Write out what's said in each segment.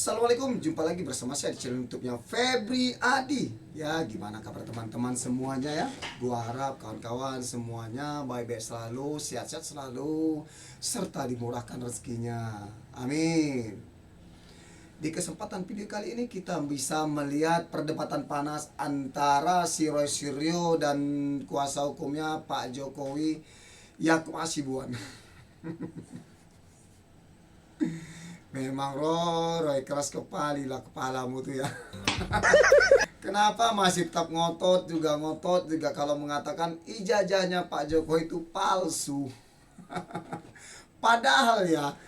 Assalamualaikum, jumpa lagi bersama saya di channel YouTube-nya Febri Adi. Ya, gimana kabar teman-teman semuanya ya? Gua harap kawan-kawan semuanya baik-baik selalu, sehat-sehat selalu, serta dimurahkan rezekinya. Amin. Di kesempatan video kali ini kita bisa melihat perdebatan panas antara si Roy Suryo dan kuasa hukumnya Pak Jokowi, Yakub Hasibuan. Memang Roy keras kepala lah kepalamu tuh ya. Kenapa masih tetap ngotot juga kalau mengatakan ijazahnya Pak Jokowi itu palsu. Padahal ya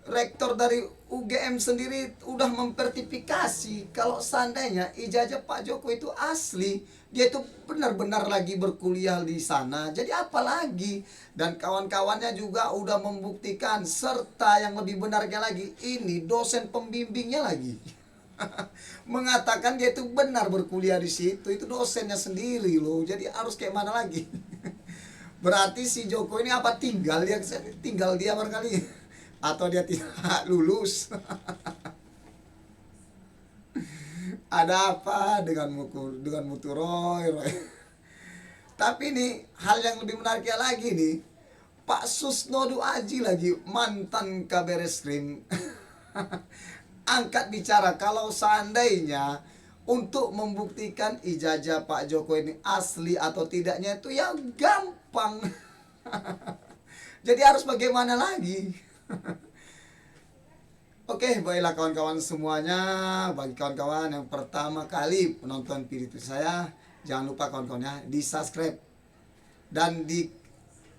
rektor dari UGM sendiri udah memsertifikasi kalau seandainya ijazah Pak Jokowi itu asli, dia itu benar-benar lagi berkuliah di sana. Jadi apa lagi? Dan kawan-kawannya juga udah membuktikan, serta yang lebih benarnya lagi, ini dosen pembimbingnya lagi mengatakan dia itu benar berkuliah di situ. Itu dosennya sendiri loh. Jadi harus kayak mana lagi? Berarti si Jokowi ini apa tinggal dia barangkali, atau dia tidak lulus. Ada apa dengan mutu Roy. Tapi nih hal yang lebih menariknya lagi nih, Pak Susnodu Aji lagi, mantan Kabar Eskrim, angkat bicara kalau seandainya untuk membuktikan ijazah Pak Jokowi ini asli atau tidaknya itu ya gampang. Jadi harus bagaimana lagi? Oke, baiklah kawan-kawan semuanya. Bagi kawan-kawan yang pertama kali menonton video saya, jangan lupa kawan-kawan ya, di subscribe dan di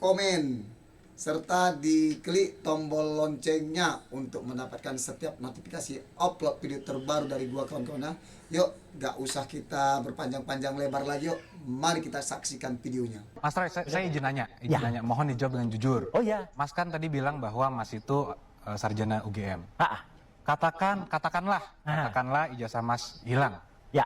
komen, serta diklik tombol loncengnya untuk mendapatkan setiap notifikasi upload video terbaru dari gua kawan-kawan ya. Yuk, gak usah kita berpanjang-panjang lebar lagi, yuk. Mari kita saksikan videonya. Mas Roy, saya izin nanya, mohon dijawab dengan jujur. Oh ya. Mas kan tadi bilang bahwa Mas itu sarjana UGM. Katakanlah ijazah Mas hilang. Ya.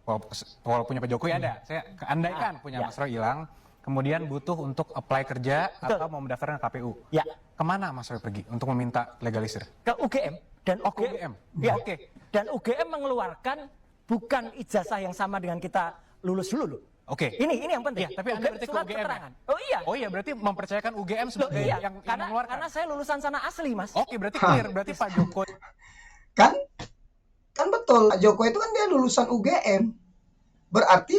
Walaupun punya Pak Jokowi ada, saya andaikan punya Mas Roy hilang, kemudian butuh untuk apply kerja atau mau mendaftarkan KPU. Ya. Kemana Mas Roy pergi untuk meminta legalisir? Ke UGM dan UGM. Ya. Oke. Dan UGM mengeluarkan bukan ijazah yang sama dengan kita lulus dulu. Oke. Ini yang penting. Ya, tapi Anda berarti ke surat UGM keterangan. ya? Oh iya. Oh iya, berarti mempercayakan UGM sebagai yang mengeluarkan. Karena saya lulusan sana asli, Mas. Oke, berarti clear. Berarti Pak Jokowi Kan betul, Pak Jokowi itu kan dia lulusan UGM. Berarti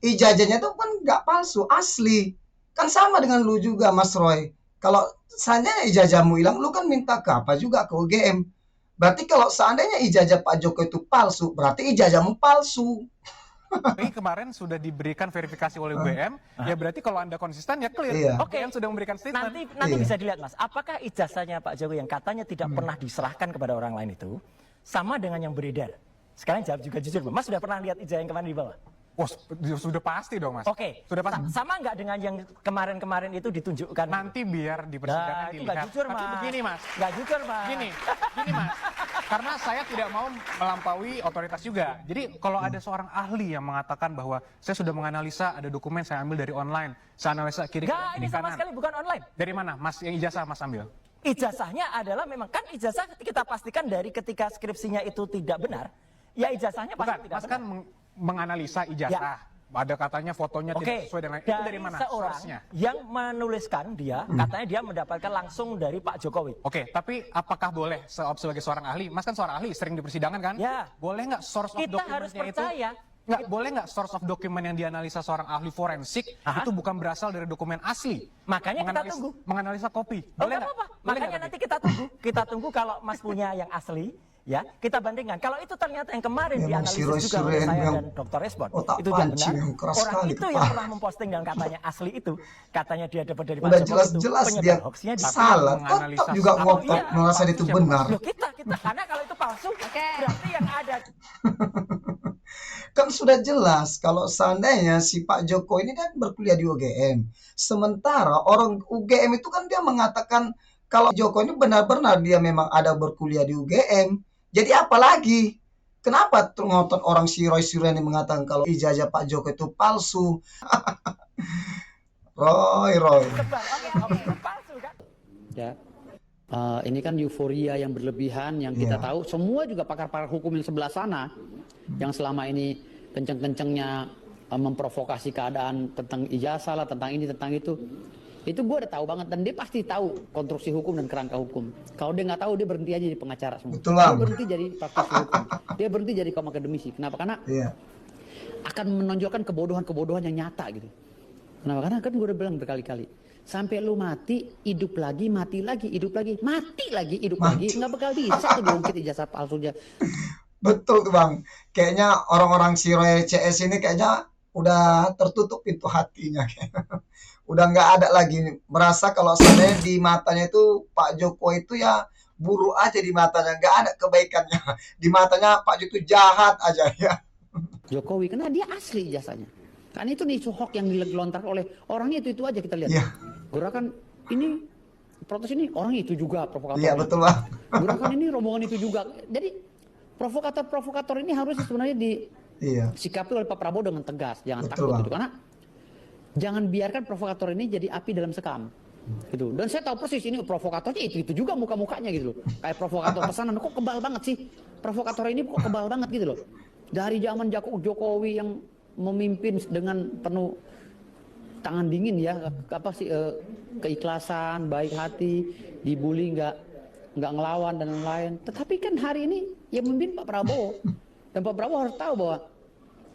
ijazahnya itu kan nggak palsu, asli. Kan sama dengan lu juga, Mas Roy. Kalau seandainya ijazahmu hilang, lu kan minta ke apa juga, ke UGM. Berarti kalau seandainya ijazah Pak Jokowi itu palsu, berarti ijazahmu palsu. Tapi kemarin sudah diberikan verifikasi oleh UGM, ya berarti kalau Anda konsisten ya clear. Iya. Oke, sudah memberikan statement. Nanti bisa dilihat, Mas. Apakah ijazahnya Pak Jokowi yang katanya tidak pernah diserahkan kepada orang lain itu sama dengan yang beredar? Sekarang jawab juga jujur, Mas sudah pernah lihat ijazah yang kemarin di bawah? Oh, sudah pasti dong, Mas. Oke. Sudah pasti. Sama nggak dengan yang kemarin-kemarin itu ditunjukkan? Nanti biar di persidangan itu dilihat. nggak jujur, Tapi Mas. begini, Mas. Nggak jujur, Mas. Gini, Mas. Karena saya tidak mau melampaui otoritas juga. Jadi kalau ada seorang ahli yang mengatakan bahwa saya sudah menganalisa, ada dokumen saya ambil dari online, saya analisa kiri Nggak, ini sama kanan. sekali bukan online. Dari mana, Mas? Yang ijazah Mas ambil? Ijazahnya adalah memang kan ijazah kita pastikan dari ketika skripsinya itu tidak benar, ya ijazahnya pasti Bukan, tidak Mas benar. kan menganalisa ijazah. Ada katanya fotonya tidak sesuai dengan itu, dari mana seorang source-nya? yang menuliskan dia, katanya dia mendapatkan langsung dari Pak Jokowi. Oke, tapi apakah boleh sebagai seorang ahli, Mas kan seorang ahli, sering di persidangan kan? Ya. Boleh nggak source of Kita harus dokumennya itu? percaya. Nggak, boleh nggak source of dokumen yang dianalisa seorang ahli forensik itu bukan berasal dari dokumen asli? Makanya kita tunggu. Menganalisa kopi. Oh, Boleh nggak nggak? apa-apa. Boleh Makanya nggak nanti kita tunggu. Kita tunggu kalau Mas punya yang asli, ya kita bandingkan. Kalau itu ternyata yang kemarin Memang dianalisis si Roy juga oleh Suryo saya yang dan Dr. Respon, otak itu tidak pancing benar. yang keras Orang sekali itu kepala. yang pernah memposting dan katanya asli itu, katanya dia dapat dari Pak Udah Jokowi itu jelas-jelas penyebar dia hoaxnya di salah, menganalisa tetap juga status. ngotot Iya. merasa itu benar. Loh, kita karena kalau itu palsu, berarti yang ada Kan sudah jelas kalau seandainya si Pak Jokowi ini kan berkuliah di UGM. Sementara orang UGM itu kan dia mengatakan kalau Jokowi ini benar-benar dia memang ada berkuliah di UGM. Jadi apa lagi? Kenapa ngotot orang si Roy Suryo ini mengatakan kalau ijazah Pak Jokowi itu palsu? Roy. sebar. Oke, itu palsu kan? Ya. ini kan euforia yang berlebihan yang kita tahu semua juga pakar-pakar hukum yang sebelah sana yang selama ini kenceng-kencengnya memprovokasi keadaan tentang ijazah lah, tentang ini, tentang itu gue udah tahu banget dan dia pasti tahu konstruksi hukum dan kerangka hukum. Kalau dia nggak tahu dia berhenti aja jadi pengacara semua. Betul, Dia Bang. berhenti jadi praktisi hukum. Dia berhenti jadi kaum akademisi. Kenapa? Karena akan menonjolkan kebodohan-kebodohan yang nyata gitu. Kenapa? Karena kan gue udah bilang berkali-kali. Sampai lu mati, hidup lagi, mati lagi, hidup lagi, mati lagi, hidup lagi. Nggak bakal bisa tuh diungkit ijazah palsunya. Betul tuh Bang. Kayaknya orang-orang Siroy CS ini kayaknya udah tertutup pintu hatinya. Udah nggak ada lagi. Merasa kalau seandainya di matanya itu Pak Jokowi itu ya buruk aja di matanya. Nggak ada kebaikannya. Di matanya Pak Jokowi itu jahat aja ya. Jokowi, karena dia asli ijazahnya. Kan itu nih isu hoax yang dilontarkan oleh orangnya itu aja kita lihat. Iya. Gerakan ini protes ini orang itu juga provokator. Iya betul Bang. Gerakan ini rombongan itu juga. Jadi provokator ini harusnya sebenarnya disikapi oleh Pak Prabowo dengan tegas, jangan Betul, takut Bang. gitu. Karena jangan biarkan provokator ini jadi api dalam sekam. Gitu. Dan saya tahu persis ini provokatornya itu juga muka-mukanya gitu loh. Kayak provokator pesanan kok kebal banget sih. Provokator ini kok kebal banget gitu loh. Dari zaman Jokowi yang memimpin dengan penuh tangan dingin ya, keikhlasan, baik hati, dibully nggak ngelawan dan lain-lain. Tetapi kan hari ini yang memimpin Pak Prabowo dan Pak Prabowo harus tahu bahwa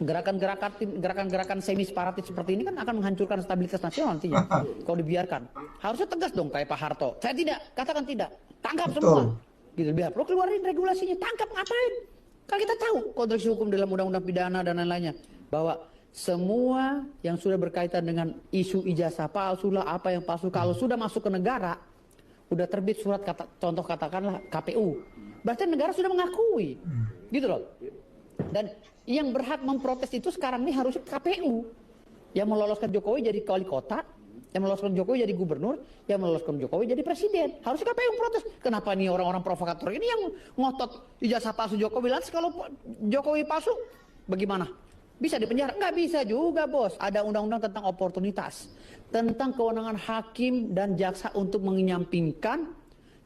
gerakan-gerakan semi separatis seperti ini kan akan menghancurkan stabilitas nasional nantinya kalau dibiarkan. Harusnya tegas dong kayak Pak Harto. Saya tidak, katakan tidak, tangkap semua. Gitu biar perlu keluarin regulasinya, tangkap ngapain? Kan kita tahu konstruksi hukum dalam undang-undang pidana dan lain-lainnya bahwa semua yang sudah berkaitan dengan isu ijazah palsu lah, apa yang palsu, kalau sudah masuk ke negara, udah terbit surat contoh katakanlah KPU, berarti negara sudah mengakui, gitu loh. Dan yang berhak memprotes itu sekarang ini harusnya KPU yang meloloskan Jokowi jadi wali kota, yang meloloskan Jokowi jadi gubernur, yang meloloskan Jokowi jadi presiden. Harusnya KPU protes. Kenapa nih orang-orang provokator ini yang ngotot ijazah palsu Jokowi? Lantas kalau Jokowi palsu, bagaimana? Bisa dipenjara? Nggak bisa juga bos. Ada undang-undang tentang oportunitas, tentang kewenangan hakim dan jaksa untuk menyampingkan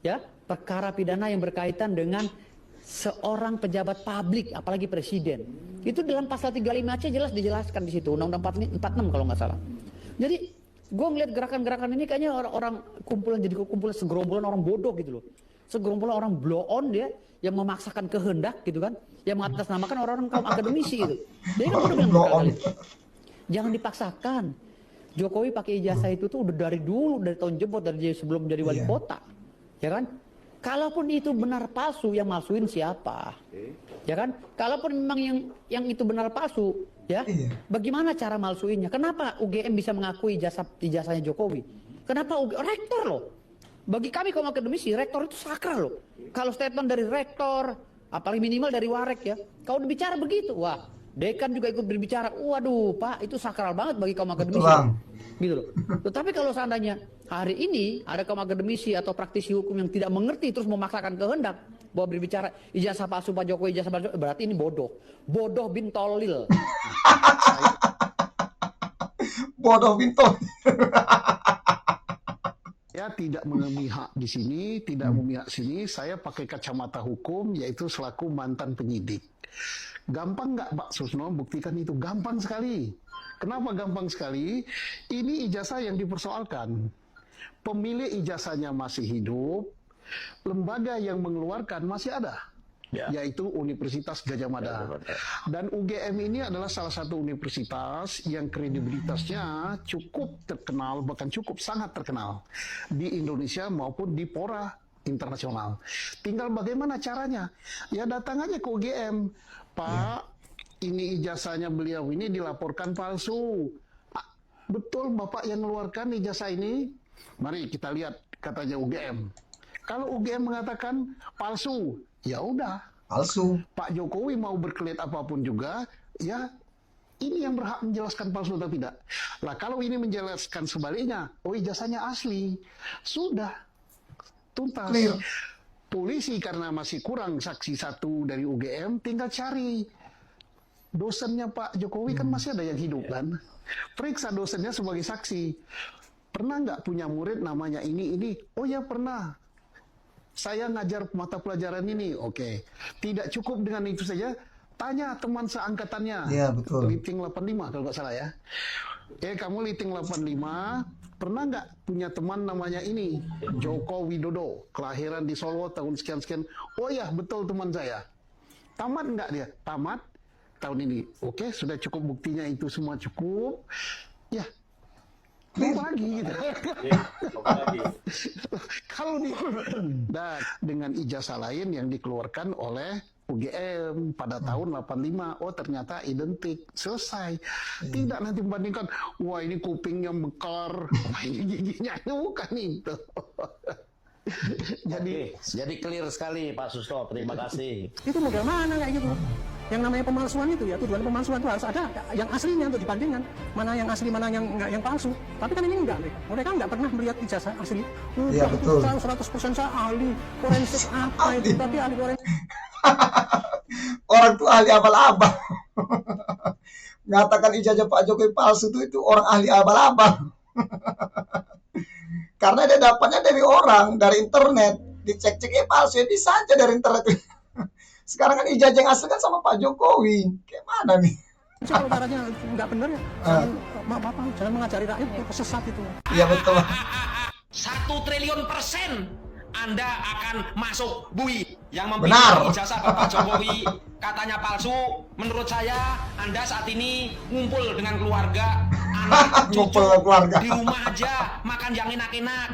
ya perkara pidana yang berkaitan dengan seorang pejabat publik, apalagi presiden. Itu dalam pasal 35C jelas dijelaskan di situ, Undang-Undang 46 kalau nggak salah. Jadi gue ngeliat gerakan-gerakan ini kayaknya orang kumpulan, jadi kumpulan segerombolan orang bodoh gitu loh. Segerombolan orang blow on dia yang memaksakan kehendak gitu kan, yang mengatasnamakan orang-orang kaum akademisi gitu. Jadi kan udah bilang berkali-kali, jangan dipaksakan. Jokowi pakai ijazah itu tuh udah dari dulu, dari tahun jebot, dari sebelum jadi wali kota, ya kan? Kalaupun itu benar palsu, yang malsuin siapa? Ya kan? Kalaupun memang yang itu benar palsu, ya, bagaimana cara malsuinnya? Kenapa UGM bisa mengakui ijazahnya Jokowi? Kenapa rektor loh? Bagi kami kaum akademisi, rektor itu sakral loh. Kalau statement dari rektor, apalagi minimal dari warek ya, kalau berbicara begitu, wah, dekan juga ikut berbicara. Waduh, Pak, itu sakral banget bagi kaum akademisi. Gitu loh. Tetapi kalau seandainya hari ini ada kaum akademisi atau praktisi hukum yang tidak mengerti terus memaksakan kehendak bahwa berbicara ijazah palsu Pak Jokowi, ijazah palsu, berarti ini bodoh. Bodoh bin tolil. Bodoh bin tolil. Saya tidak memihak di sini, tidak memihak sini. Saya pakai kacamata hukum, yaitu selaku mantan penyidik. Gampang nggak Pak Susno buktikan itu? Gampang sekali. Kenapa gampang sekali? Ini ijazah yang dipersoalkan. Pemilik ijazahnya masih hidup, lembaga yang mengeluarkan masih ada, yaitu Universitas Gadjah Mada. Dan UGM ini adalah salah satu universitas yang kredibilitasnya cukup terkenal, bahkan cukup sangat terkenal di Indonesia maupun di fora internasional. Tinggal bagaimana caranya? Ya datang aja ke UGM, Pak. Ini ijazahnya beliau ini dilaporkan palsu. Betul Bapak yang mengeluarkan ijazah ini? Mari kita lihat katanya UGM. Kalau UGM mengatakan palsu, ya udah palsu. Pak Jokowi mau berkelit apapun juga, ya ini yang berhak menjelaskan palsu atau tidak. Lah kalau ini menjelaskan sebaliknya, oh ijazahnya asli, sudah tuntas. Clear. Polisi karena masih kurang saksi satu dari UGM, tinggal cari dosennya Pak Jokowi kan masih ada yang hidup kan. Periksa dosennya sebagai saksi. Pernah nggak punya murid namanya ini? Oh ya pernah. saya ngajar mata pelajaran ini, oke. Tidak cukup dengan itu saja, tanya teman seangkatannya. Iya, betul. Liting 85 kalau nggak salah ya. Kamu Liting 85, pernah nggak punya teman namanya ini? Joko Widodo, kelahiran di Solo tahun sekian-sekian. Oh ya, betul teman saya. Tamat nggak dia? Tamat tahun ini. Oke, sudah cukup buktinya itu semua cukup. Ya, lupa lagi gitu. Kalau dan dengan ijazah lain yang dikeluarkan oleh UGM pada tahun 85, oh ternyata identik, selesai. Tidak nanti membandingkan, wah ini kupingnya mekar, wah ini giginya, bukan itu. Jadi clear sekali Pak Susno, terima kasih. Itu model mana kayak gitu? Yang namanya pemalsuan itu ya, tujuan pemalsuan itu harus ada yang aslinya untuk dibandingkan. Mana yang asli, mana yang enggak, yang palsu. Tapi kan ini enggak, mereka enggak pernah melihat ijazah asli. Iya, betul. 100% saya ahli forensik apa itu, tapi ahli forensik. Orang tuh ahli abal-abal. Mengatakan ijazah Pak Jokowi palsu itu orang ahli abal-abal. Karena dia dapatnya dari orang, dari internet. Dicek-ceknya palsu, ya bisa aja dari internet. Sekarang kan ijazah yang asli kan sama Pak Jokowi. Kayak mana nih? Kalau caranya nggak benar ya, jangan mengajari rakyat itu sesat itu. Iya betul. 1 triliun % Anda akan masuk bui. Yang Benar. memberikan ijazah Bapak Jokowi katanya palsu. Menurut saya Anda saat ini ngumpul dengan keluarga, anak, Ngumpul cucu, dengan keluarga. di rumah aja makan yang enak-enak.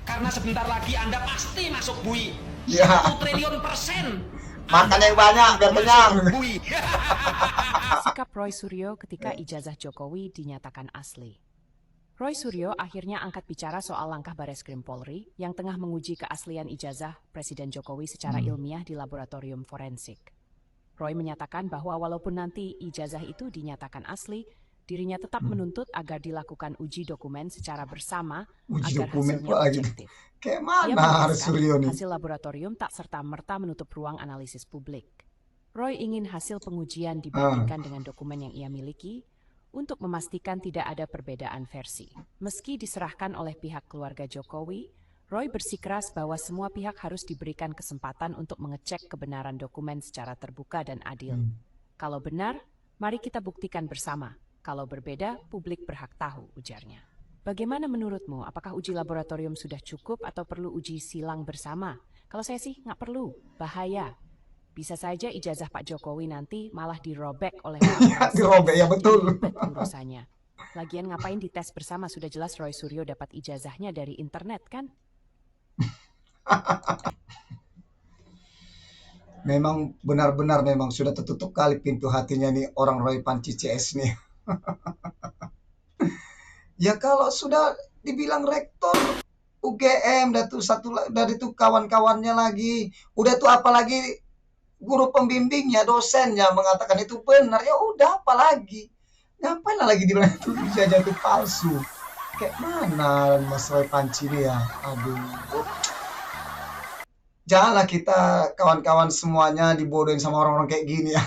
Karena sebentar lagi Anda pasti masuk bui. Ya. 1 triliun % Makan yang banyak biar kenyang. bui. Sikap Roy Suryo ketika ijazah Jokowi dinyatakan asli. Roy Suryo akhirnya angkat bicara soal langkah Bareskrim Polri yang tengah menguji keaslian ijazah Presiden Jokowi secara ilmiah di laboratorium forensik. Roy menyatakan bahwa walaupun nanti ijazah itu dinyatakan asli, dirinya tetap menuntut agar dilakukan uji dokumen secara bersama Uji agar dokumen hasilnya lagi. objektif. Kayak Ia mana harus menegaskan Suryo nih? hasil laboratorium tak serta-merta menutup ruang analisis publik. Roy ingin hasil pengujian dibandingkan dengan dokumen yang ia miliki untuk memastikan tidak ada perbedaan versi. Meski diserahkan oleh pihak keluarga Jokowi, Roy bersikeras bahwa semua pihak harus diberikan kesempatan untuk mengecek kebenaran dokumen secara terbuka dan adil. Kalau benar, mari kita buktikan bersama. Kalau berbeda, publik berhak tahu, ujarnya. Bagaimana menurutmu? Apakah uji laboratorium sudah cukup atau perlu uji silang bersama? Kalau saya sih nggak perlu, bahaya. Bisa saja ijazah Pak Jokowi nanti malah dirobek oleh Pak Dirobek, ya betul. Ribet urusannya. Lagian ngapain dites bersama? Sudah jelas Roy Suryo dapat ijazahnya dari internet kan? Memang benar-benar memang sudah tertutup kali pintu hatinya nih orang Roy Panci CS nih. Ya kalau sudah dibilang rektor UGM dan tuh dari tuh kawan-kawannya lagi, udah tuh apalagi guru pembimbingnya, dosennya mengatakan itu benar, ya udah apalagi. Ngapain lagi dibilang itu ijazah itu palsu? Kayak mana Mas Roy Panci ini ya? Aduh. Janganlah kita kawan-kawan semuanya dibodohin sama orang-orang kayak gini ya.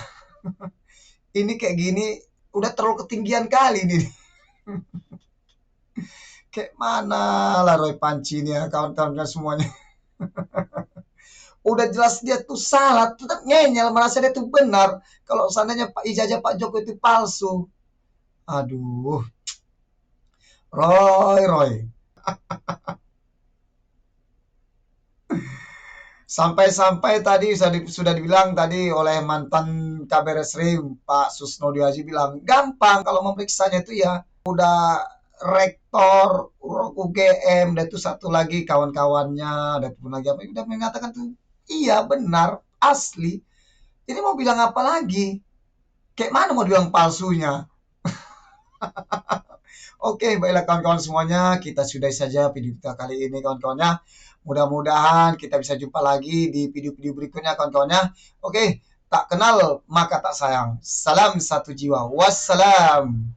Ini kayak gini udah terlalu ketinggian kali nih. Kayak mana lah Roy Panci ini ya kawan-kawan semuanya. Udah jelas dia tuh salah, tetap ngeyel merasa dia tuh benar. Kalau seandainya ijazah Pak Jokowi itu palsu. Aduh. Roy. Sampai-sampai tadi sudah dibilang tadi oleh mantan Kabar Eskrim Pak Susno Haji bilang gampang kalau memeriksanya itu ya udah rektor UGM dan itu satu lagi kawan-kawannya dan pun lagi apa udah mengatakan tuh iya benar asli. Jadi mau bilang apa lagi? Kayak mana mau bilang palsunya? Oke, baiklah kawan-kawan semuanya, kita sudahi saja video kita kali ini kawan-kawannya. Mudah-mudahan kita bisa jumpa lagi di video-video berikutnya kawan-kawannya. Oke, tak kenal maka tak sayang. Salam satu jiwa. Wassalam.